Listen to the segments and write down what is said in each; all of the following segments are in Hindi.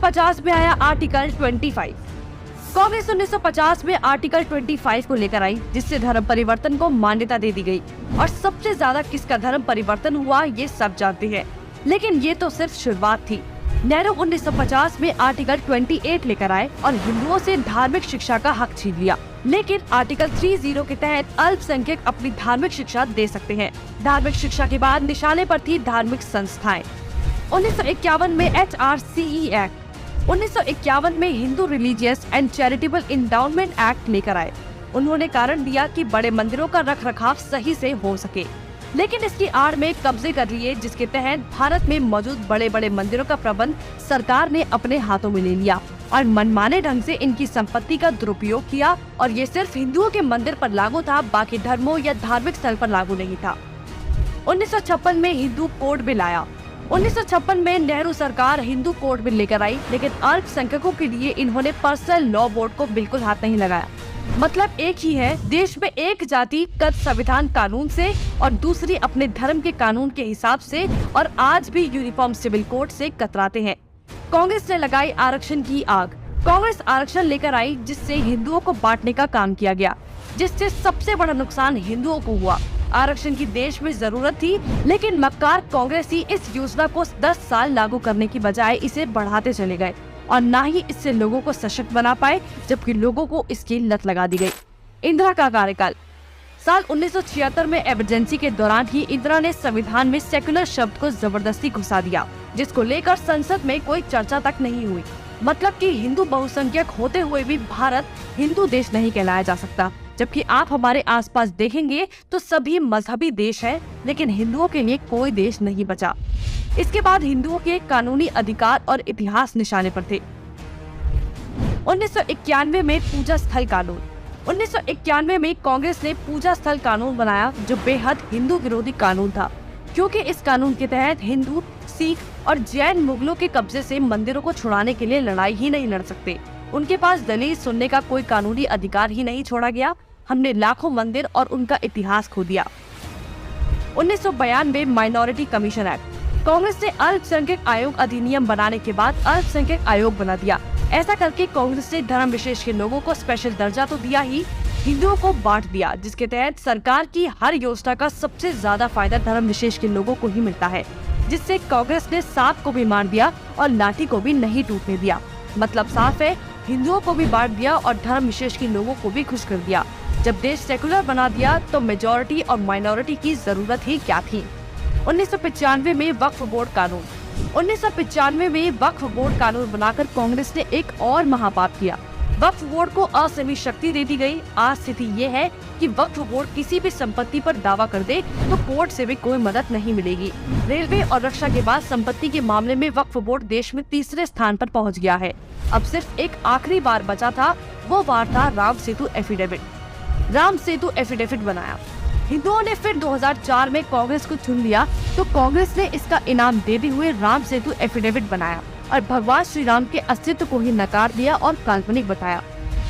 1950 में आया आर्टिकल 25। कांग्रेस 1950 में आर्टिकल 25 को लेकर आई, जिससे धर्म परिवर्तन को मान्यता दे दी गई। और सबसे ज्यादा किसका धर्म परिवर्तन हुआ ये सब जानते हैं, लेकिन ये तो सिर्फ शुरुआत थी। नेहरू 1950 में आर्टिकल 28 लेकर आए और हिंदुओं से धार्मिक शिक्षा का हक छीन लिया। लेकिन आर्टिकल 30 के तहत अल्पसंख्यक अपनी धार्मिक शिक्षा दे सकते हैं। धार्मिक शिक्षा के बाद निशाने पर थी धार्मिक संस्थाएं। 1951 में HRCE एक्ट, 1951 में Hindu religious and charitable endowment act लेकर आए। उन्होंने कारण दिया कि बड़े मंदिरों का रखरखाव सही से हो सके, लेकिन इसकी आड़ में कब्जे कर लिए, जिसके तहत भारत में मौजूद बड़े बड़े मंदिरों का प्रबंध सरकार ने अपने हाथों में ले लिया और मनमाने ढंग से इनकी संपत्ति का दुरुपयोग किया। और ये सिर्फ हिंदुओं के मंदिर पर लागू था, बाकी धर्मों या धार्मिक स्थल पर लागू नहीं था। 1956 में हिंदू कोड बिल आया। 1956 में नेहरू सरकार हिंदू कोड बिल लेकर आई, लेकिन अल्पसंख्यकों के लिए इन्होंने पर्सनल लॉ बोर्ड को बिल्कुल हाथ नहीं लगाया। मतलब एक ही है, देश में एक जाति कर संविधान कानून से और दूसरी अपने धर्म के कानून के हिसाब से, और आज भी यूनिफॉर्म सिविल कोड से कतराते हैं। कांग्रेस ने लगाई आरक्षण की आग। कांग्रेस आरक्षण लेकर आई, जिससे हिंदुओं को बांटने का काम किया गया, जिससे सबसे बड़ा नुकसान हिंदुओं को हुआ। आरक्षण की देश में जरूरत थी, लेकिन मक्कार कांग्रेसी इस योजना को 10 साल लागू करने की बजाय इसे बढ़ाते चले गए और न ही इससे लोगों को सशक्त बना पाए, जबकि लोगों को इसकी लत लगा दी गई। इंदिरा का कार्यकाल। साल 1976 में इमरजेंसी के दौरान ही इंदिरा ने संविधान में सेक्युलर शब्द को जबरदस्ती घुसा दिया, जिसको लेकर संसद में कोई चर्चा तक नहीं हुई। मतलब कि हिंदू बहुसंख्यक होते हुए भी भारत हिंदू देश नहीं कहलाया जा सकता, जबकि आप हमारे आसपास देखेंगे तो सभी मजहबी देश हैं, लेकिन हिंदुओं के लिए कोई देश नहीं बचा। इसके बाद हिंदुओं के कानूनी अधिकार और इतिहास निशाने पर थे। 1991 में पूजा स्थल कानून। 1991 में कांग्रेस ने पूजा स्थल कानून बनाया, जो बेहद हिंदू विरोधी कानून था, क्योंकि इस कानून के तहत हिंदू, सिख और जैन मुगलों के कब्जे से मंदिरों को छुड़ाने के लिए लड़ाई ही नहीं लड़ सकते। उनके पास दलील सुनने का कोई कानूनी अधिकार ही नहीं छोड़ा गया। हमने लाखों मंदिर और उनका इतिहास खो दिया। 1992 माइनॉरिटी कमीशन एक्ट। कांग्रेस ने अल्पसंख्यक आयोग अधिनियम बनाने के बाद अल्पसंख्यक आयोग बना दिया। ऐसा करके कांग्रेस ने धर्म विशेष के लोगों को स्पेशल दर्जा तो दिया ही, हिंदुओं को बांट दिया, जिसके तहत सरकार की हर योजना का सबसे ज्यादा फायदा धर्म विशेष के लोगों को ही मिलता है, जिससे कांग्रेस ने सांप को भी मार दिया और लाठी को भी नहीं टूटने दिया। मतलब साफ है, हिंदुओं को भी बांट दिया और धर्म विशेष के लोगों को भी खुश कर दिया। जब देश सेकुलर बना दिया तो मेजॉरिटी और माइनॉरिटी की जरूरत ही क्या थी। 1995 में वक्फ बोर्ड कानून। 1995 में वक्फ बोर्ड कानून बनाकर कांग्रेस ने एक और महापाप किया। वक्फ बोर्ड को असीमित शक्ति दे दी गई। आज स्थिति ये है कि वक्फ बोर्ड किसी भी संपत्ति पर दावा कर दे तो कोर्ट से भी कोई मदद नहीं मिलेगी। रेलवे और रक्षा के बाद संपत्ति के मामले में वक्फ बोर्ड देश में तीसरे स्थान पर पहुंच गया है। अब सिर्फ एक आखिरी बार बचा था, वो बार था राम सेतु एफिडेविट। राम सेतु एफिडेविट बनाया। हिंदुओं ने फिर 2004 में कांग्रेस को चुन लिया, तो कांग्रेस ने इसका इनाम देते हुए राम सेतु एफिडेविट बनाया और भगवान श्री राम के अस्तित्व को ही नकार दिया और काल्पनिक बताया।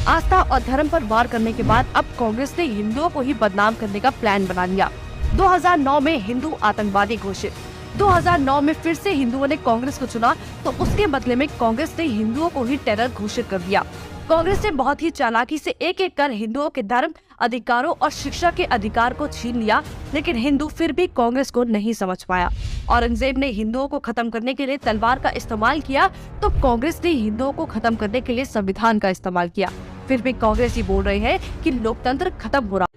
आस्था और धर्म पर वार करने के बाद अब कांग्रेस ने हिंदुओं को ही बदनाम करने का प्लान बना लिया। 2009 में हिंदू आतंकवादी घोषित। 2009 में फिर से हिंदुओं ने कांग्रेस को चुना, तो उसके बदले में कांग्रेस ने हिंदुओं को ही टेरर घोषित कर दिया। कांग्रेस ने बहुत ही चालाकी से एक एक कर हिंदुओं के धर्म, अधिकारों और शिक्षा के अधिकार को छीन लिया, लेकिन हिंदू फिर भी कांग्रेस को नहीं समझ पाया। औरंगजेब ने हिंदुओं को खत्म करने के लिए तलवार का इस्तेमाल किया, तो कांग्रेस ने हिंदुओं को खत्म करने के लिए संविधान का इस्तेमाल किया। फिर भी कांग्रेस ही बोल रहे हैं कि लोकतंत्र खत्म हो रहा।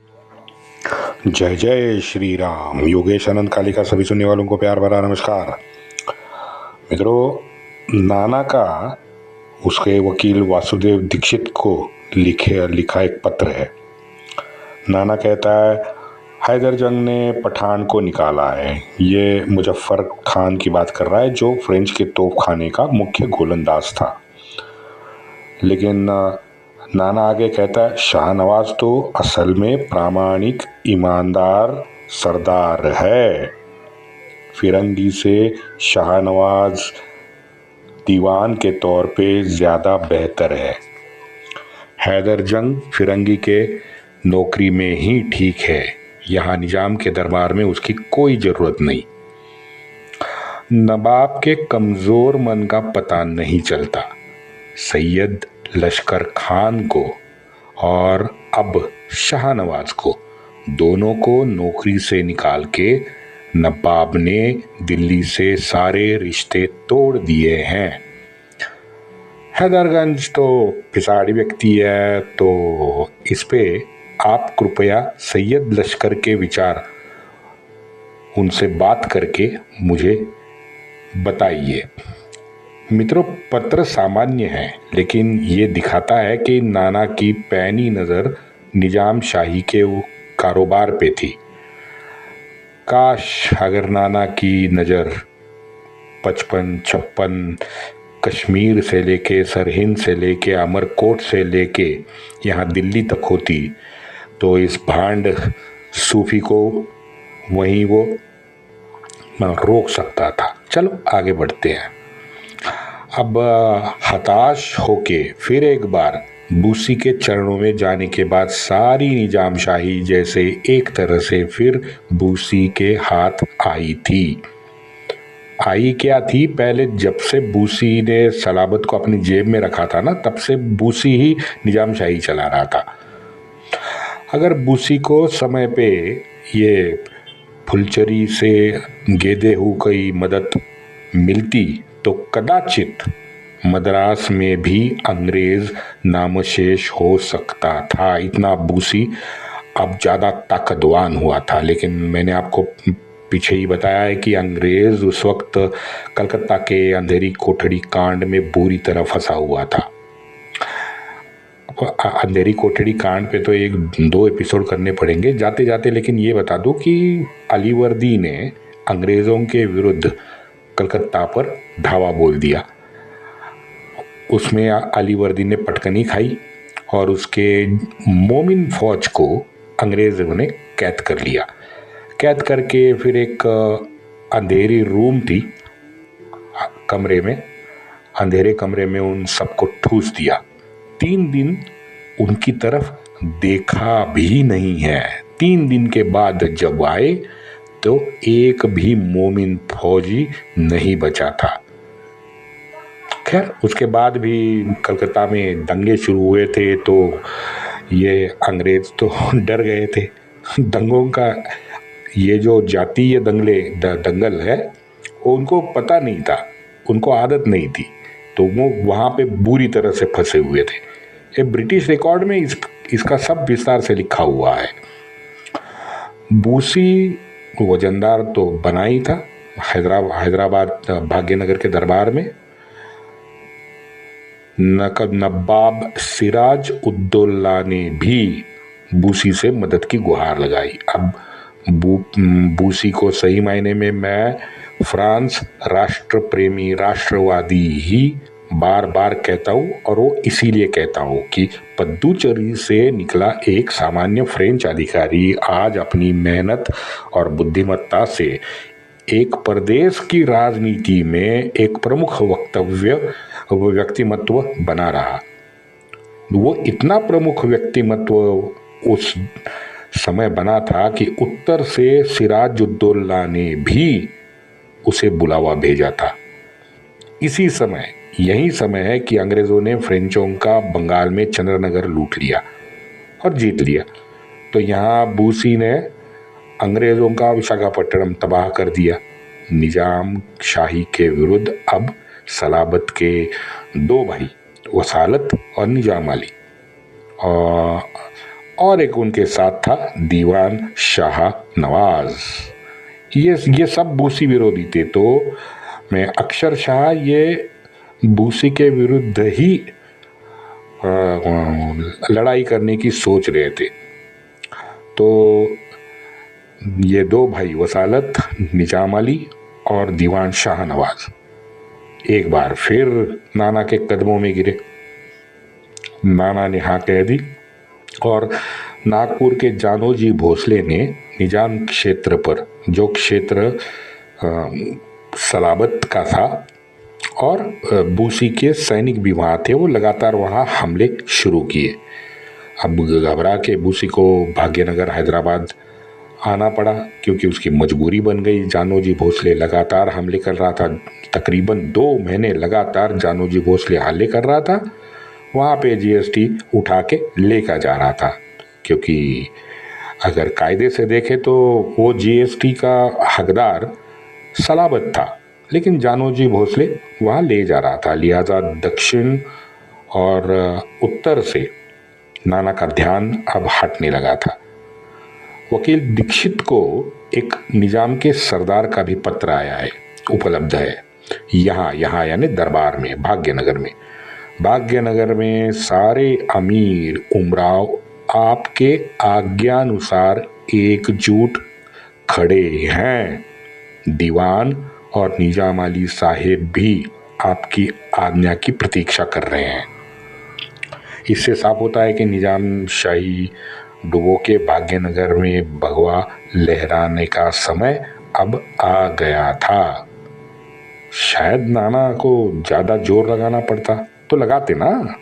जय जय श्री राम। योगेश आनंद कालिका सभी सुनने वालों को प्यार भरा नमस्कार। मित्रों, नाना का उसके वकील वासुदेव दीक्षित को लिखा एक पत्र है। नाना कहता है, हैदर जंग ने पठान को निकाला है। ये मुजफ्फर खान की बात कर रहा है, जो फ्रेंच के तोपखाने का मुख्य गोलंदाज था। लेकिन नाना आगे कहता है, शाहनवाज तो असल में प्रामाणिक ईमानदार सरदार है। फिरंगी से शाहनवाज दीवान के तौर पे ज़्यादा बेहतर है। हैदर जंग फिरंगी के नौकरी में ही ठीक है, यहाँ निजाम के दरबार में उसकी कोई ज़रूरत नहीं। नवाब के कमज़ोर मन का पता नहीं चलता। सैयद लश्कर खान को और अब शाहनवाज को, दोनों को नौकरी से निकाल के नवाब ने दिल्ली से सारे रिश्ते तोड़ दिए हैं। हैदरगंज तो पिसाड़ी व्यक्ति है, तो इस पे आप कृपया सैयद लश्कर के विचार उनसे बात करके मुझे बताइए। मित्रों, पत्र सामान्य है, लेकिन ये दिखाता है कि नाना की पैनी नज़र निजाम शाही के कारोबार पे थी। काश अगर नाना की नज़र 55-56 कश्मीर से लेके, सरहिंद से लेके, अमरकोट से लेके यहाँ दिल्ली तक होती, तो इस भांड सूफी को वहीं वो रोक सकता था। चलो आगे बढ़ते हैं। अब हताश होके फिर एक बार बूसी के चरणों में जाने के बाद सारी निजाम शाही जैसे एक तरह से फिर बूसी के हाथ आई थी। आई क्या थी, पहले जब से बूसी ने सलाबत को अपनी जेब में रखा था ना, तब से बूसी ही निजाम शाही चला रहा था। अगर बूसी को समय पे ये फुलचरी से गेदे हुई कोई मदद मिलती तो कदाचित मद्रास में भी अंग्रेज नामशेष हो सकता था। इतना बूसी अब ज़्यादा ताकतवान हुआ था। लेकिन मैंने आपको पीछे ही बताया है कि अंग्रेज उस वक्त कलकत्ता के अंधेरी कोठड़ी कांड में बुरी तरह फंसा हुआ था। अंधेरी कोठड़ी कांड पे तो 1-2 एपिसोड करने पड़ेंगे जाते जाते, लेकिन ये बता दूं कि अलीवर्दी ने अंग्रेज़ों के विरुद्ध कलकत्ता पर धावा बोल दिया। उसमें अलीवर्दी ने पटकनी खाई और उसके मोमिन फौज को अंग्रेज़ों ने कैद कर लिया। कैद करके फिर एक अंधेरी रूम थी कमरे में, अंधेरे कमरे में उन सबको ठूस दिया। 3 दिन उनकी तरफ देखा भी नहीं है। 3 दिन के बाद जब आए तो एक भी मोमिन फौजी नहीं बचा था। खैर, उसके बाद भी कलकत्ता में दंगे शुरू हुए थे, तो ये अंग्रेज तो डर गए थे। दंगों का ये जो जातीय दंगल है, वो उनको पता नहीं था, उनको आदत नहीं थी, तो वो वहाँ पे बुरी तरह से फंसे हुए थे। ये ब्रिटिश रिकॉर्ड में इसका सब विस्तार से लिखा हुआ है। बूसी वजनदार तो बना ही था हैदराबाद भाग्यनगर के दरबार में। नवाब सिराज उद्दौला ने भी बूसी से मदद की गुहार लगाई। अब बूसी को सही मायने में मैं फ्रांस राष्ट्र प्रेमी, राष्ट्रवादी ही बार बार कहता हूँ, और वो इसीलिए कहता हूँ कि पद्दूचेरी से निकला एक सामान्य फ्रेंच अधिकारी आज अपनी मेहनत और बुद्धिमत्ता से एक प्रदेश की राजनीति में एक प्रमुख व्यक्तिमत्व बना रहा। वो इतना प्रमुख व्यक्तिमत्व उस समय बना था कि उत्तर से सिराजुद्दौला ने भी उसे बुलावा भेजा था। इसी समय, यही समय है कि अंग्रेज़ों ने फ्रेंचों का बंगाल में चंद्रनगर लूट लिया और जीत लिया। तो यहाँ बूसी ने अंग्रेज़ों का विशाखापट्टनम तबाह कर दिया। निजाम शाही के विरुद्ध अब सलाबत के 2 भाई, वसालत और निजाम अली, और एक उनके साथ था दीवान शाह नवाज। ये सब बूसी विरोधी थे। तो मैं अक्षरशः ये बूसी के विरुद्ध ही लड़ाई करने की सोच रहे थे। तो ये 2 भाई वसालत, निजाम अली और दीवान शाह नवाज एक बार फिर नाना के कदमों में गिरे। नाना ने हाँ कह दी और नागपुर के जानोजी भोसले ने निजाम क्षेत्र पर, जो क्षेत्र सलाबत का था और बूसी के सैनिक भी वहाँ थे, वो लगातार वहाँ हमले शुरू किए। अब घबरा के बूसी को भाग्यनगर, हैदराबाद आना पड़ा क्योंकि उसकी मजबूरी बन गई। जानोजी भोसले लगातार हमले कर रहा था, तकरीबन 2 महीने लगातार जानोजी भोसले हमले कर रहा था। वहाँ पे जीएसटी उठा के लेकर जा रहा था, क्योंकि अगर कायदे से देखें तो वो जीएसटी का हकदार सलाबत था, लेकिन जानोजी भोसले वहाँ ले जा रहा था। लिहाजा दक्षिण और उत्तर से नाना का ध्यान अब हटने लगा था। वकील दीक्षित को एक निजाम के सरदार का भी पत्र आया है, उपलब्ध है यहाँ यानी दरबार में, भाग्यनगर में सारे अमीर उमराव आपके आज्ञानुसार एकजुट खड़े हैं। दीवान और निजाम अली साहेब भी आपकी आज्ञा की प्रतीक्षा कर रहे हैं। इससे साफ होता है कि निजाम शाही डुबो के भाग्यनगर में भगवा लहराने का समय अब आ गया था। शायद नाना को ज्यादा जोर लगाना पड़ता तो लगाते ना,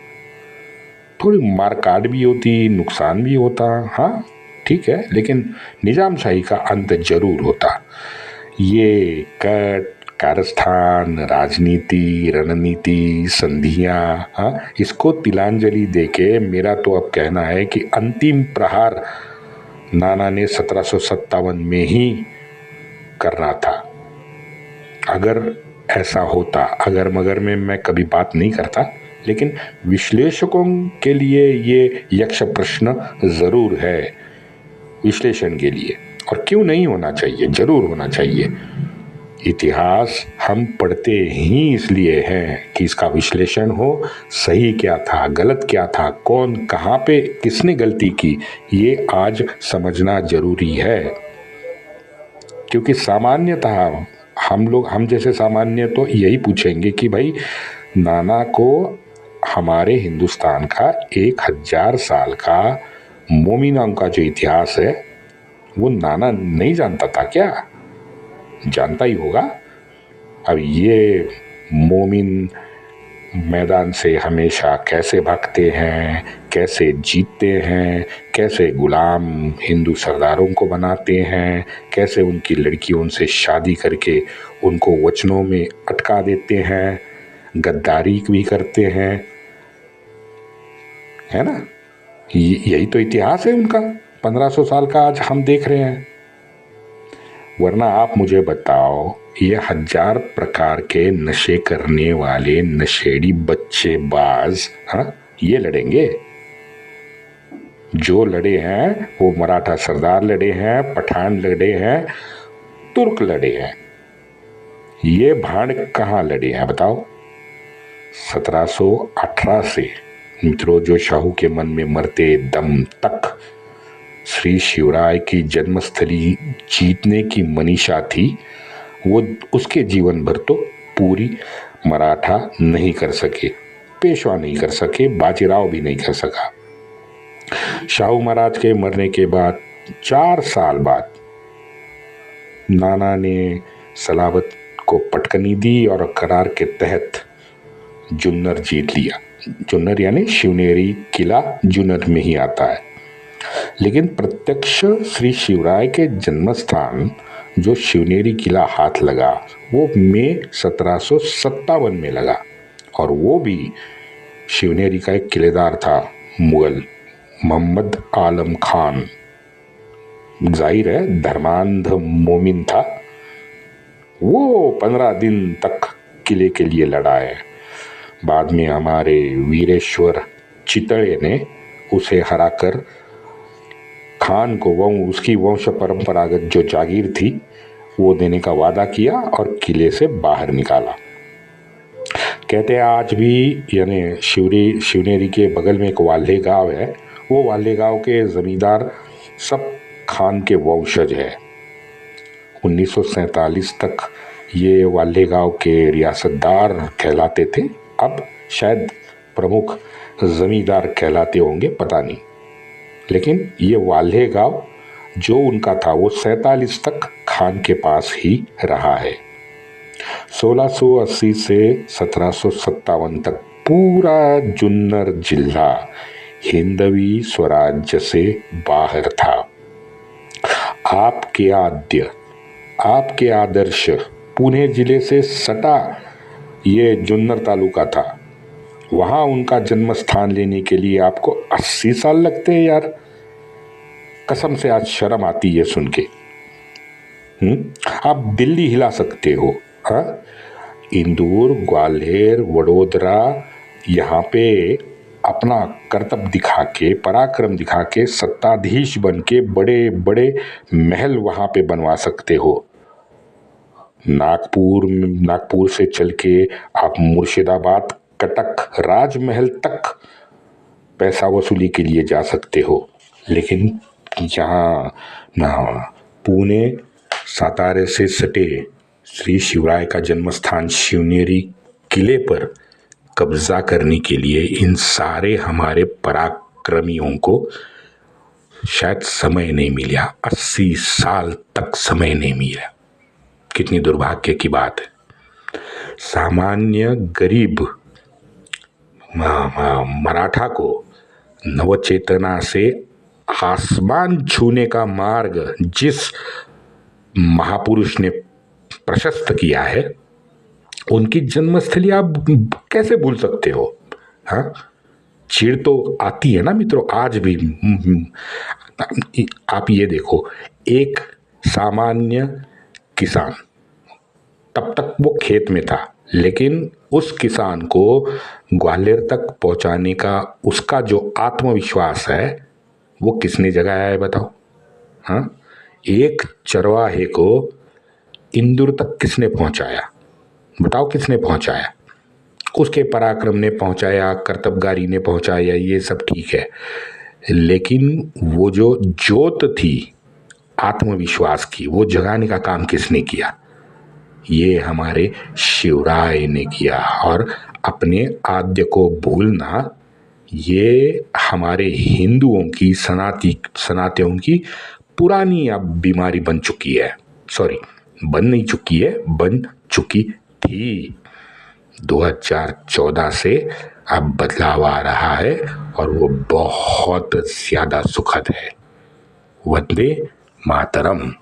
थोड़ी मारकाट भी होती, नुकसान भी होता, हाँ ठीक है, लेकिन निजाम शाही का अंत जरूर होता। ये कट कारस्थान, राजनीति, रणनीति, संधियां, हाँ, इसको तिलांजलि देके मेरा तो अब कहना है कि अंतिम प्रहार नाना ने 1757 में ही करना था। अगर ऐसा होता, अगर मगर में मैं कभी बात नहीं करता, लेकिन विश्लेषकों के लिए ये यक्ष प्रश्न जरूर है, विश्लेषण के लिए। और क्यों नहीं होना चाहिए, जरूर होना चाहिए। इतिहास हम पढ़ते ही इसलिए हैं कि इसका विश्लेषण हो, सही क्या था, गलत क्या था, कौन कहाँ पे किसने गलती की, ये आज समझना जरूरी है। क्योंकि सामान्यतः हम जैसे सामान्य तो यही पूछेंगे कि भाई नाना को हमारे हिंदुस्तान का 1000 साल का मोमिनों का जो इतिहास है वो नाना नहीं जानता था क्या? जानता ही होगा। अब ये मोमिन मैदान से हमेशा कैसे भागते हैं, कैसे जीतते हैं, कैसे गुलाम हिंदू सरदारों को बनाते हैं, कैसे उनकी लड़कियों से शादी करके उनको वचनों में अटका देते हैं, गद्दारी भी करते हैं, है ना? यही तो इतिहास है उनका, 1500 साल का आज हम देख रहे हैं। वरना आप मुझे बताओ, ये 1000 प्रकार के नशे करने वाले नशेड़ी बच्चेबाज, हाँ, ये लड़ेंगे? जो लड़े हैं वो मराठा सरदार लड़े हैं, पठान लड़े हैं, तुर्क लड़े हैं। ये भाड़ कहाँ लड़े हैं बताओ? 1718 से मित्रों, जो शाहू के मन में मरते दम तक श्री शिवराय की जन्मस्थली जीतने की मनीषा थी, वो उसके जीवन भर तो पूरी मराठा नहीं कर सके, पेशवा नहीं कर सके, बाजीराव भी नहीं कर सका। शाहू महाराज के मरने के बाद 4 साल बाद नाना ने सलावत को पटकनी दी और करार के तहत जुन्नर जीत लिया। जुन्नर यानी शिवनेरी किला जुन्नर में ही आता है। लेकिन प्रत्यक्ष श्री शिवराय के जन्मस्थान जो शिवनेरी किला हाथ लगा वो मई 1757 में लगा, और वो भी शिवनेरी का एक किलेदार था मुगल मोहम्मद आलम खान। जाहिर है धर्मांध मोमिन था। वो 15 दिन तक किले के लिए लड़ा है। बाद में हमारे वीरेश्वर चितड़े ने उसे हराकर खान को उसकी वंश परंपरागत जो जागीर थी वो देने का वादा किया और किले से बाहर निकाला। कहते हैं आज भी, यानी शिवनेरी के बगल में एक वाल्हे गांव है, वो वाल्हे गांव के जमींदार सब खान के वंशज है। 1947 तक ये वाल्हे गांव के रियासतदार कहलाते थे, अब शायद प्रमुख जमींदार कहलाते होंगे, पता नहीं। लेकिन ये वाल्हे गांव जो उनका था वो 47 तक खान के पास ही रहा है। 1680 से 1757 तक पूरा जुन्नर जिला हिंदवी स्वराज्य से बाहर था। आपके आद्य, आपके आदर्श पुणे जिले से सटा ये जुन्नर तालुका था, वहां उनका जन्म स्थान लेने के लिए आपको 80 साल लगते हैं यार। कसम से आज शर्म आती है सुन के। आप दिल्ली हिला सकते हो, हाँ? इंदौर, ग्वालियर, वडोदरा, यहाँ पे अपना करतब दिखा के, पराक्रम दिखा के, सत्ताधीश बन के बड़े बड़े महल वहां पे बनवा सकते हो। नागपुर से चल के आप मुर्शिदाबाद, कटक, राजमहल तक पैसा वसूली के लिए जा सकते हो। लेकिन यहाँ ना पुणे सातारे से सटे श्री शिवराय का जन्मस्थान शिवनेरी किले पर कब्जा करने के लिए इन सारे हमारे पराक्रमियों को शायद समय नहीं मिला। 80 साल तक समय नहीं मिला। कितनी दुर्भाग्य की बात है। सामान्य गरीब मराठा को नवचेतना से आसमान छूने का मार्ग जिस महापुरुष ने प्रशस्त किया है, उनकी जन्मस्थली आप कैसे भूल सकते हो? हाँ, चिढ़ तो आती है ना मित्रों आज भी। आप ये देखो, एक सामान्य किसान तब तक वो खेत में था, लेकिन उस किसान को ग्वालियर तक पहुंचाने का उसका जो आत्मविश्वास है वो किसने जगाया है बताओ? हाँ, एक चरवाहे को इंदौर तक किसने पहुंचाया बताओ? किसने पहुंचाया? उसके पराक्रम ने पहुंचाया, कर्तबगारी ने पहुंचाया, ये सब ठीक है, लेकिन वो जो जोत थी आत्मविश्वास की, वो जगाने का काम किसने किया? ये हमारे शिवराय ने किया। और अपने आद्य को भूलना ये हमारे हिंदुओं की सनातनियों की पुरानी अब बीमारी बन चुकी है। सॉरी, बन नहीं चुकी है, बन चुकी थी। 2014 से अब बदलाव आ रहा है और वो बहुत ज्यादा सुखद है। वंदे मातरम।